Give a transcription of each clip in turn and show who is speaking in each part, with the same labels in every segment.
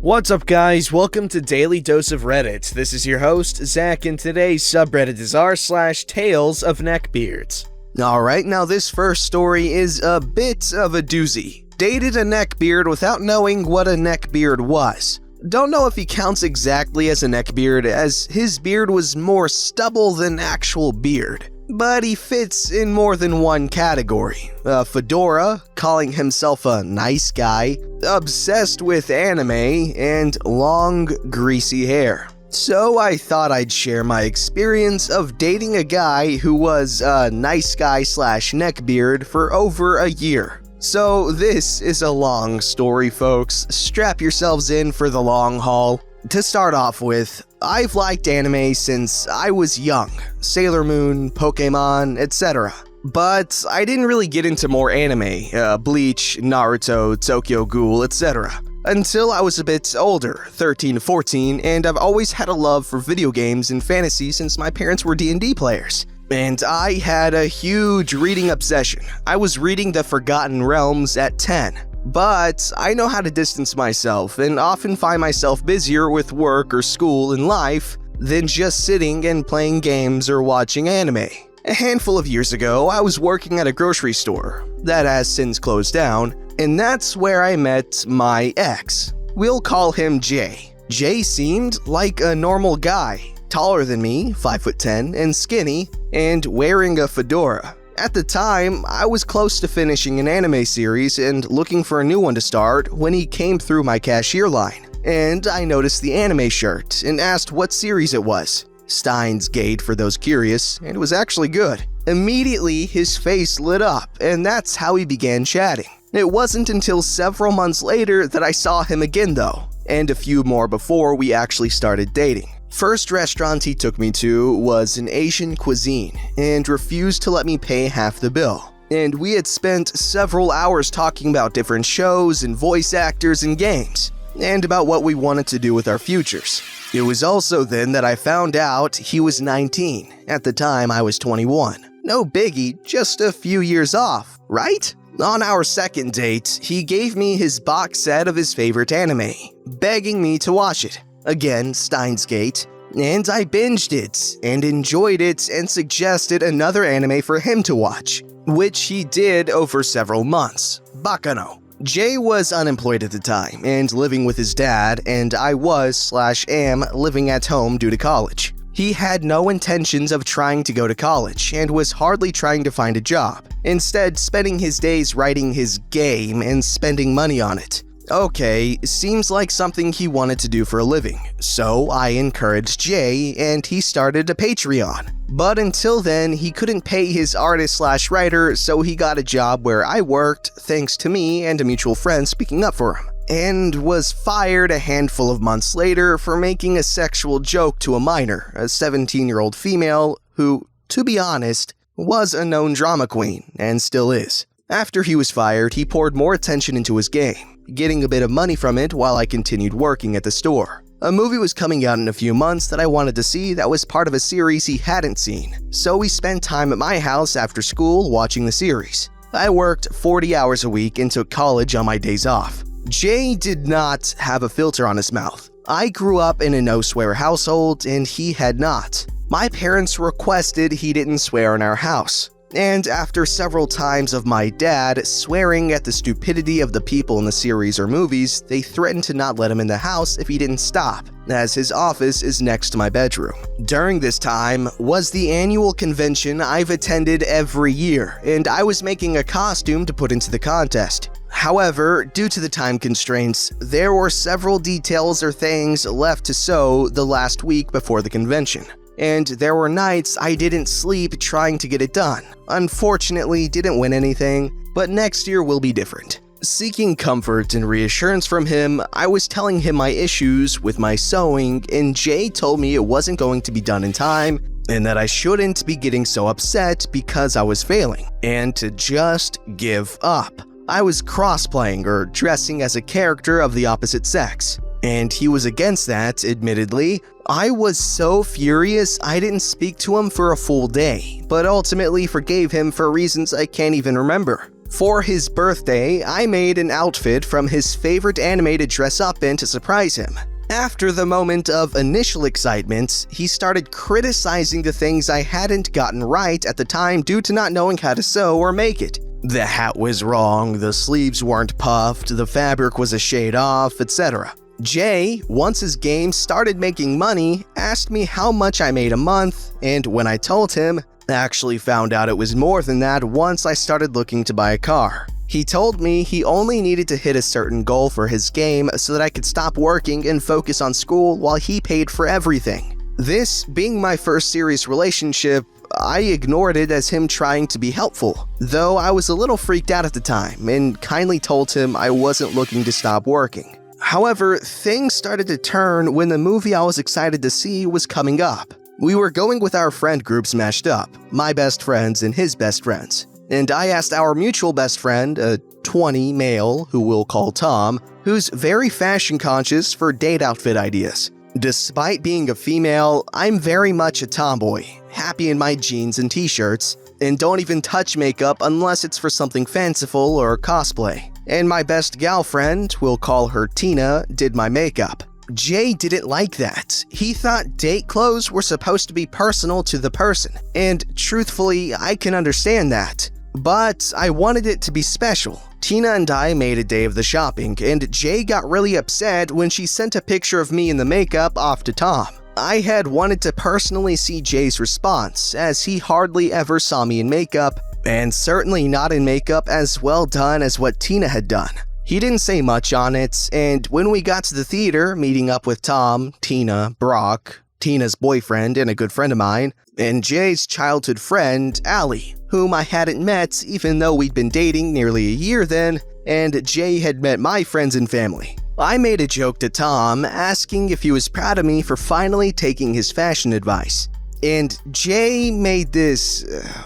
Speaker 1: What's up guys, welcome to Daily Dose of Reddit. This is your host, Zach, and today's subreddit is r/TalesOfNeckbeards. Alright, now this first story is a bit of a doozy. Dated a neckbeard without knowing what a neckbeard was. Don't know if he counts exactly as a neckbeard, as his beard was more stubble than actual beard. But he fits in more than one category. A fedora, calling himself a nice guy, obsessed with anime, and long, greasy hair. So I thought I'd share my experience of dating a guy who was a nice guy / neckbeard for over a year. So this is a long story, folks. Strap yourselves in for the long haul. To start off with, I've liked anime since I was young. Sailor Moon, Pokemon, etc. But I didn't really get into more anime, Bleach, Naruto, Tokyo Ghoul, etc. until I was a bit older, 13 to 14, and I've always had a love for video games and fantasy since my parents were D&D players. And I had a huge reading obsession. I was reading The Forgotten Realms at 10. But I know how to distance myself and often find myself busier with work or school and life than just sitting and playing games or watching anime. A handful of years ago, I was working at a grocery store that has since closed down, and that's where I met my ex. We'll call him Jay. Jay seemed like a normal guy, taller than me, 5'10", and skinny, and wearing a fedora. At the time, I was close to finishing an anime series and looking for a new one to start when he came through my cashier line, and I noticed the anime shirt and asked what series it was. Steins Gate for those curious, and it was actually good. Immediately, his face lit up, and that's how we began chatting. It wasn't until several months later that I saw him again though, and a few more before we actually started dating. First restaurant he took me to was an Asian cuisine and refused to let me pay half the bill. And we had spent several hours talking about different shows and voice actors and games, and about what we wanted to do with our futures. It was also then that I found out he was 19. At the time, I was 21. No biggie, just a few years off, right? On our second date, he gave me his box set of his favorite anime, begging me to watch it. Again, Steins Gate, and I binged it and enjoyed it and suggested another anime for him to watch, which he did over several months, Bakano. Jay was unemployed at the time and living with his dad, and I was/am living at home due to college. He had no intentions of trying to go to college and was hardly trying to find a job, instead spending his days writing his game and spending money on it. Okay, seems like something he wanted to do for a living, so I encouraged Jay and he started a Patreon. But until then, he couldn't pay his artist/writer, so he got a job where I worked thanks to me and a mutual friend speaking up for him, and was fired a handful of months later for making a sexual joke to a minor, a 17-year-old female who, to be honest, was a known drama queen and still is. After he was fired, he poured more attention into his game, getting a bit of money from it while I continued working at the store. A movie was coming out in a few months that I wanted to see that was part of a series he hadn't seen, so we spent time at my house after school watching the series. I worked 40 hours a week and took college on my days off. Jay did not have a filter on his mouth. I grew up in a no-swear household and he had not. My parents requested he didn't swear in our house. And after several times of my dad swearing at the stupidity of the people in the series or movies, they threatened to not let him in the house if he didn't stop, as his office is next to my bedroom. During this time was the annual convention I've attended every year, and I was making a costume to put into the contest. However, due to the time constraints, there were several details or things left to sew the last week before the convention. And there were nights I didn't sleep trying to get it done. Unfortunately, didn't win anything, but next year will be different. Seeking comfort and reassurance from him, I was telling him my issues with my sewing, and Jay told me it wasn't going to be done in time, and that I shouldn't be getting so upset because I was failing, and to just give up. I was cross-playing or dressing as a character of the opposite sex, and he was against that, admittedly. I was so furious I didn't speak to him for a full day, but ultimately forgave him for reasons I can't even remember. For his birthday, I made an outfit from his favorite anime to dress up in to surprise him. After the moment of initial excitement, he started criticizing the things I hadn't gotten right at the time due to not knowing how to sew or make it. The hat was wrong, the sleeves weren't puffed, the fabric was a shade off, etc. Jay, once his game started making money, asked me how much I made a month, and when I told him, actually found out it was more than that once I started looking to buy a car. He told me he only needed to hit a certain goal for his game so that I could stop working and focus on school while he paid for everything. This being my first serious relationship, I ignored it as him trying to be helpful, though I was a little freaked out at the time and kindly told him I wasn't looking to stop working. However, things started to turn when the movie I was excited to see was coming up. We were going with our friend groups mashed up, my best friends and his best friends. And I asked our mutual best friend, a 20 male who we'll call Tom, who's very fashion conscious for date outfit ideas. Despite being a female, I'm very much a tomboy, happy in my jeans and t-shirts, and don't even touch makeup unless it's for something fanciful or cosplay. And my best gal friend, we'll call her Tina, did my makeup. Jay didn't like that. He thought date clothes were supposed to be personal to the person, and truthfully, I can understand that. But I wanted it to be special. Tina and I made a day of the shopping, and Jay got really upset when she sent a picture of me in the makeup off to Tom. I had wanted to personally see Jay's response, as he hardly ever saw me in makeup, and certainly not in makeup as well done as what Tina had done. He didn't say much on it, and when we got to the theater, meeting up with Tom, Tina, Brock, Tina's boyfriend and a good friend of mine, and Jay's childhood friend, Allie, whom I hadn't met even though we'd been dating nearly a year then, and Jay had met my friends and family. I made a joke to Tom, asking if he was proud of me for finally taking his fashion advice. And Jay made this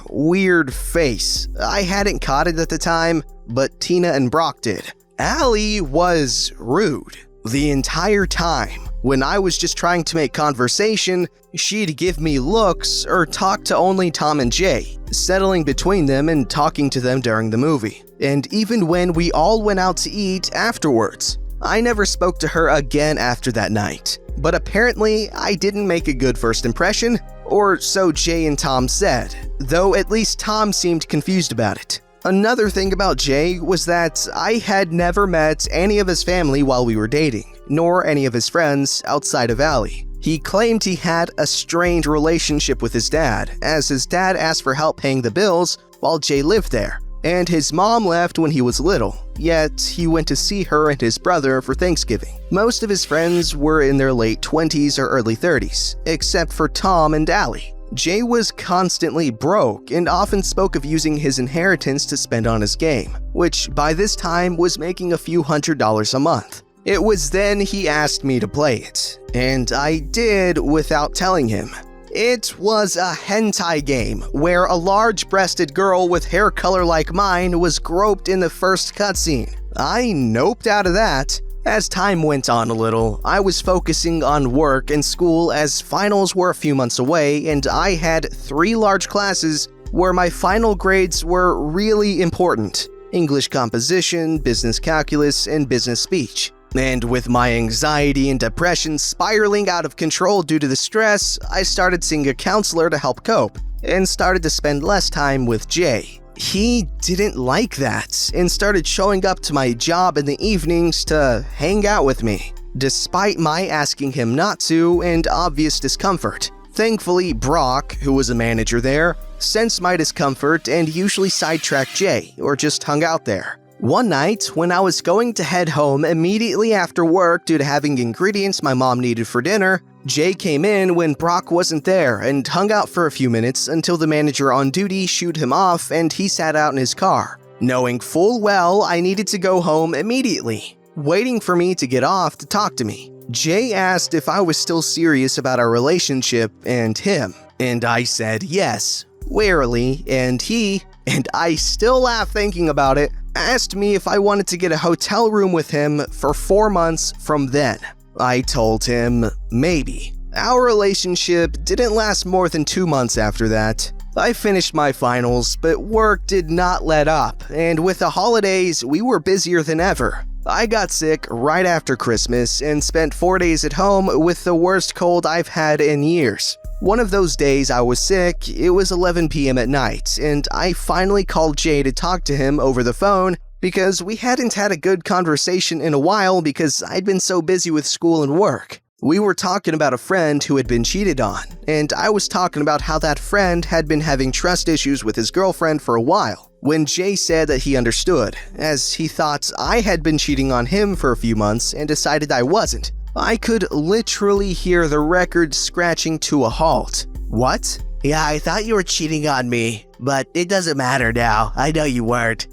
Speaker 1: weird face. I hadn't caught it at the time, but Tina and Brock did. Allie was rude. The entire time, when I was just trying to make conversation, she'd give me looks or talk to only Tom and Jay, settling between them and talking to them during the movie. And even when we all went out to eat afterwards, I never spoke to her again after that night. But apparently, I didn't make a good first impression, or so Jay and Tom said, though at least Tom seemed confused about it. Another thing about Jay was that I had never met any of his family while we were dating, nor any of his friends outside of Allie. He claimed he had a strained relationship with his dad, as his dad asked for help paying the bills while Jay lived there, and his mom left when he was little, yet he went to see her and his brother for Thanksgiving. Most of his friends were in their late 20s or early 30s, except for Tom and Allie. Jay was constantly broke and often spoke of using his inheritance to spend on his game, which by this time was making a few $100s a month. It was then he asked me to play it, and I did without telling him. It was a hentai game where a large-breasted girl with hair color like mine was groped in the first cutscene. I noped out of that. As time went on a little, I was focusing on work and school as finals were a few months away, and I had 3 large classes where my final grades were really important: English composition, business calculus, and business speech. And with my anxiety and depression spiraling out of control due to the stress, I started seeing a counselor to help cope, and started to spend less time with Jay. He didn't like that, and started showing up to my job in the evenings to hang out with me, despite my asking him not to and obvious discomfort. Thankfully, Brock, who was a manager there, sensed my discomfort and usually sidetracked Jay, or just hung out there. One night, when I was going to head home immediately after work due to having ingredients my mom needed for dinner, Jay came in when Brock wasn't there and hung out for a few minutes until the manager on duty shooed him off and he sat out in his car, knowing full well I needed to go home immediately, waiting for me to get off to talk to me. Jay asked if I was still serious about our relationship and him, and I said yes, warily, and he, and I still laugh thinking about it, asked me if I wanted to get a hotel room with him for 4 months from then. I told him maybe. Our relationship didn't last more than 2 months after that. I finished my finals, but work did not let up, and with the holidays, we were busier than ever. I got sick right after Christmas and spent 4 days at home with the worst cold I've had in years. One of those days I was sick, it was 11 p.m. at night, and I finally called Jay to talk to him over the phone because we hadn't had a good conversation in a while because I'd been so busy with school and work. We were talking about a friend who had been cheated on, and I was talking about how that friend had been having trust issues with his girlfriend for a while, when Jay said that he understood, as he thought I had been cheating on him for a few months and decided I wasn't. I could literally hear the record scratching to a halt. What? Yeah, I thought you were cheating on me, but it doesn't matter now. I know you weren't.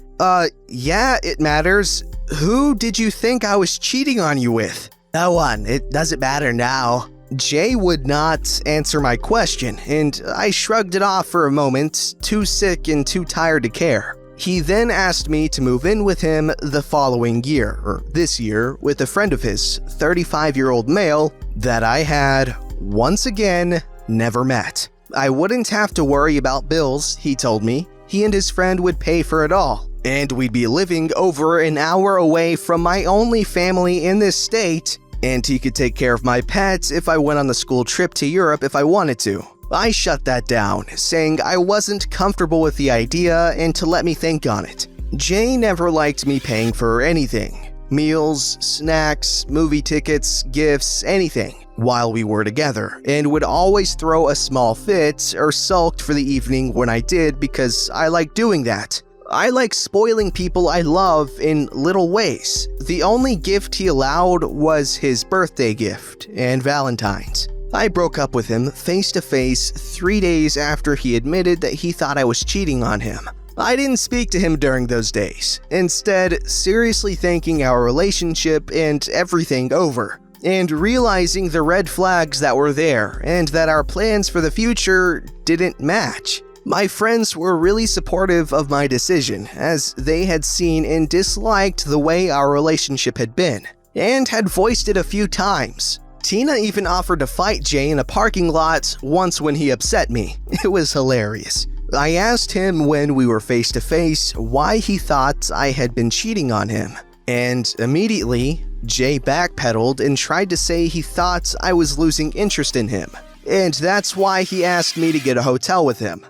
Speaker 1: Yeah, it matters. Who did you think I was cheating on you with? No one. It doesn't matter now. Jay would not answer my question, and I shrugged it off for a moment, too sick and too tired to care. He then asked me to move in with him the following year, or this year, with a friend of his, 35-year-old male, that I had, once again, never met. I wouldn't have to worry about bills, he told me. He and his friend would pay for it all, and we'd be living over an hour away from my only family in this state, and he could take care of my pets if I went on the school trip to Europe if I wanted to. I shut that down, saying I wasn't comfortable with the idea and to let me think on it. Jay never liked me paying for anything. Meals, snacks, movie tickets, gifts, anything, while we were together, and would always throw a small fit or sulked for the evening when I did because I like doing that. I like spoiling people I love in little ways. The only gift he allowed was his birthday gift and Valentine's. I broke up with him face to face 3 days after he admitted that he thought I was cheating on him. I didn't speak to him during those days, instead seriously thinking our relationship and everything over, and realizing the red flags that were there and that our plans for the future didn't match. My friends were really supportive of my decision, as they had seen and disliked the way our relationship had been, and had voiced it a few times. Tina even offered to fight Jay in a parking lot once when he upset me. It was hilarious. I asked him when we were face to face why he thought I had been cheating on him, and immediately, Jay backpedaled and tried to say he thought I was losing interest in him, and that's why he asked me to get a hotel with him.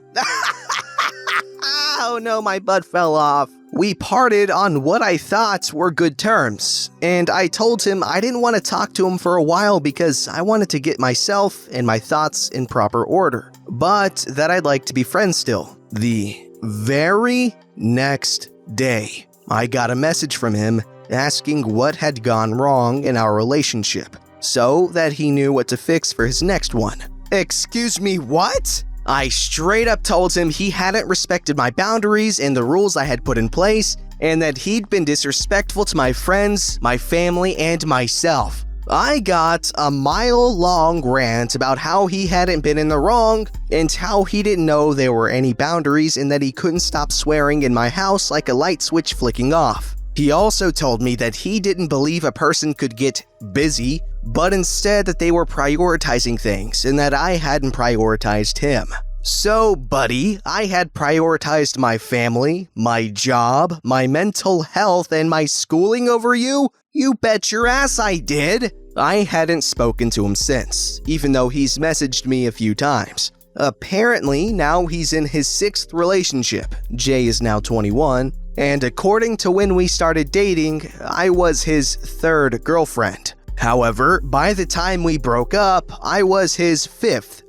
Speaker 1: Oh no, my butt fell off. We parted on what I thought were good terms, and I told him I didn't want to talk to him for a while because I wanted to get myself and my thoughts in proper order, but that I'd like to be friends still. The very next day, I got a message from him asking what had gone wrong in our relationship, so that he knew what to fix for his next one. Excuse me, what? I straight up told him he hadn't respected my boundaries and the rules I had put in place, and that he'd been disrespectful to my friends, my family, and myself. I got a mile-long rant about how he hadn't been in the wrong, and how he didn't know there were any boundaries and that he couldn't stop swearing in my house like a light switch flicking off. He also told me that he didn't believe a person could get busy, but instead that they were prioritizing things and that I hadn't prioritized him. So, buddy, I had prioritized my family, my job, my mental health, and my schooling over you? You bet your ass I did! I hadn't spoken to him since, even though he's messaged me a few times. Apparently, now he's in his 6th relationship. Jay is now 21, and according to when we started dating, I was his 3rd girlfriend. However, by the time we broke up, I was his 5th.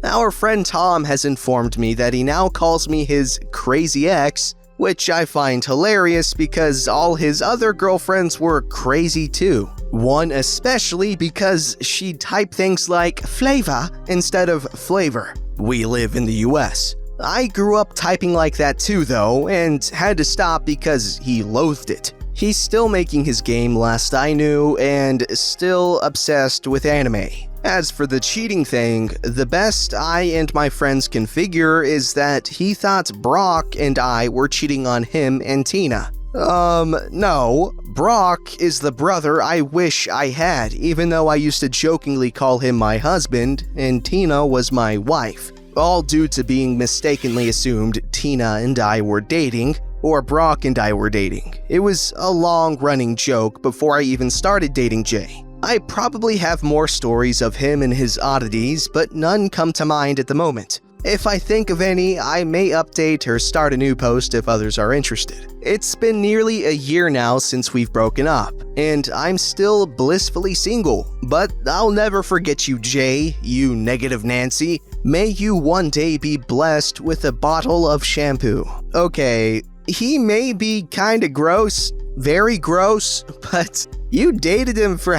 Speaker 1: Our friend Tom has informed me that he now calls me his crazy ex, which I find hilarious because all his other girlfriends were crazy too. One especially because she'd type things like flavor instead of flavor. We live in the US. I grew up typing like that too though, and had to stop because he loathed it. He's still making his game last I knew, and still obsessed with anime. As for the cheating thing, the best I and my friends can figure is that he thought Brock and I were cheating on him and Tina. No. Brock is the brother I wish I had, even though I used to jokingly call him my husband, and Tina was my wife. all due to being mistakenly assumed Tina and I were dating, or Brock and I were dating. It was a long-running joke before I even started dating Jay. I probably have more stories of him and his oddities, but none come to mind at the moment. If I think of any, I may update or start a new post if others are interested. It's been nearly a year now since we've broken up, and I'm still blissfully single. But I'll never forget you, Jay, you negative Nancy. May you one day be blessed with a bottle of shampoo. Okay, he may be kinda gross, very gross, but you dated him for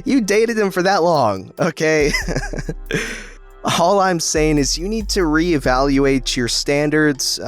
Speaker 1: you dated him for that long, okay? All I'm saying is you need to reevaluate your standards,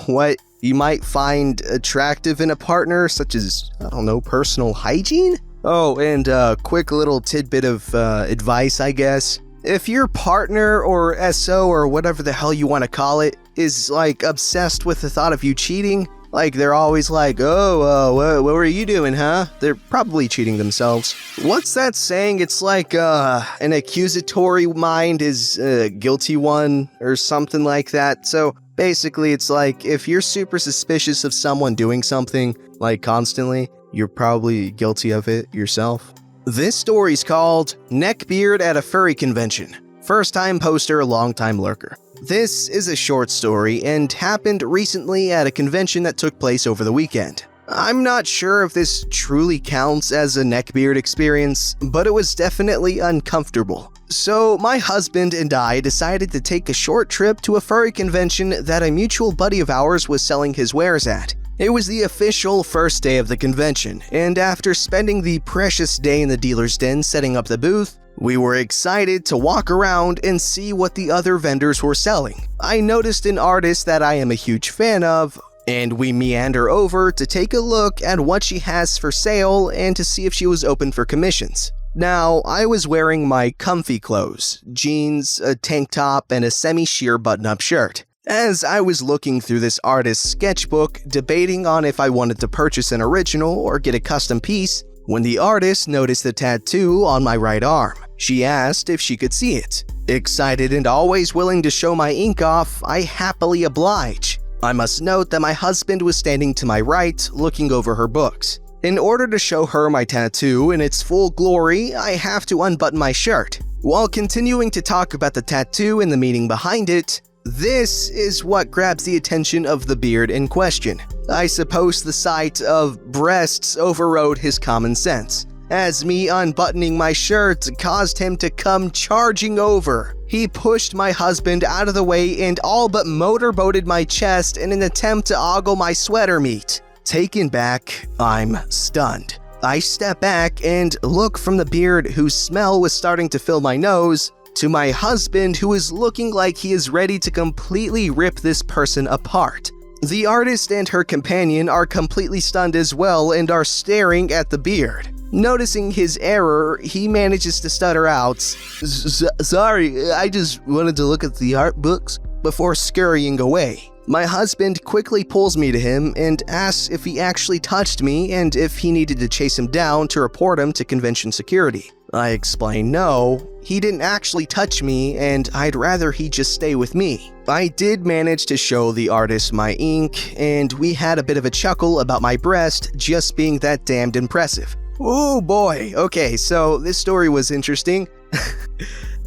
Speaker 1: what you might find attractive in a partner, such as, I don't know, personal hygiene? Oh, and a quick little tidbit of advice, I guess. If your partner or SO or whatever the hell you want to call it is like obsessed with the thought of you cheating, like they're always like, what were you doing, huh? They're probably cheating themselves. What's that saying? It's like an accusatory mind is a guilty one or something like that. So basically it's like if you're super suspicious of someone doing something like constantly, you're probably guilty of it yourself. This story's called Neckbeard at a Furry Convention. First time poster, long time lurker. This is a short story and happened recently at a convention that took place over the weekend. I'm not sure if this truly counts as a neckbeard experience, but it was definitely uncomfortable. So my husband and I decided to take a short trip to a furry convention that a mutual buddy of ours was selling his wares at. It was the official first day of the convention, and after spending the precious day in the dealer's den setting up the booth, we were excited to walk around and see what the other vendors were selling. I noticed an artist that I am a huge fan of, and we meander over to take a look at what she has for sale and to see if she was open for commissions. Now, I was wearing my comfy clothes, jeans, a tank top, and a semi-sheer button-up shirt. As I was looking through this artist's sketchbook, debating on if I wanted to purchase an original or get a custom piece, when the artist noticed the tattoo on my right arm. She asked if she could see it. Excited and always willing to show my ink off, I happily oblige. I must note that my husband was standing to my right, looking over her books. In order to show her my tattoo in its full glory, I have to unbutton my shirt. While continuing to talk about the tattoo and the meaning behind it, this is what grabs the attention of the beard in question. I suppose the sight of breasts overrode his common sense, as me unbuttoning my shirt caused him to come charging over. He pushed my husband out of the way and all but motorboated my chest in an attempt to ogle my sweater meat. Taken back, I'm stunned. I step back and look from the beard whose smell was starting to fill my nose to my husband who is looking like he is ready to completely rip this person apart. The artist and her companion are completely stunned as well and are staring at the beard. Noticing his error, he manages to stutter out, "Sorry, I just wanted to look at the art books," before scurrying away. My husband quickly pulls me to him and asks if he actually touched me and if he needed to chase him down to report him to convention security. I explain no, he didn't actually touch me and I'd rather he just stay with me. I did manage to show the artist my ink and we had a bit of a chuckle about my breast just being that damned impressive. Oh boy, okay, so this story was interesting.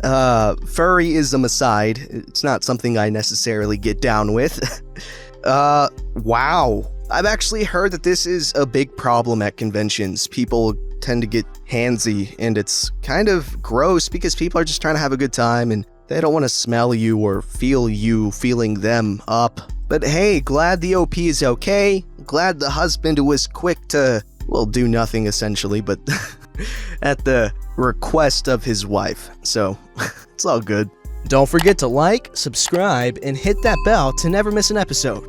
Speaker 1: Furryism aside, it's not something I necessarily get down with. Wow. I've actually heard that this is a big problem at conventions. People tend to get handsy, and it's kind of gross because people are just trying to have a good time and they don't want to smell you or feel you feeling them up. But hey, glad the OP is okay. Glad the husband was quick to, well, do nothing essentially, but at the request of his wife. So it's all good. Don't forget to like, subscribe, and hit that bell to never miss an episode.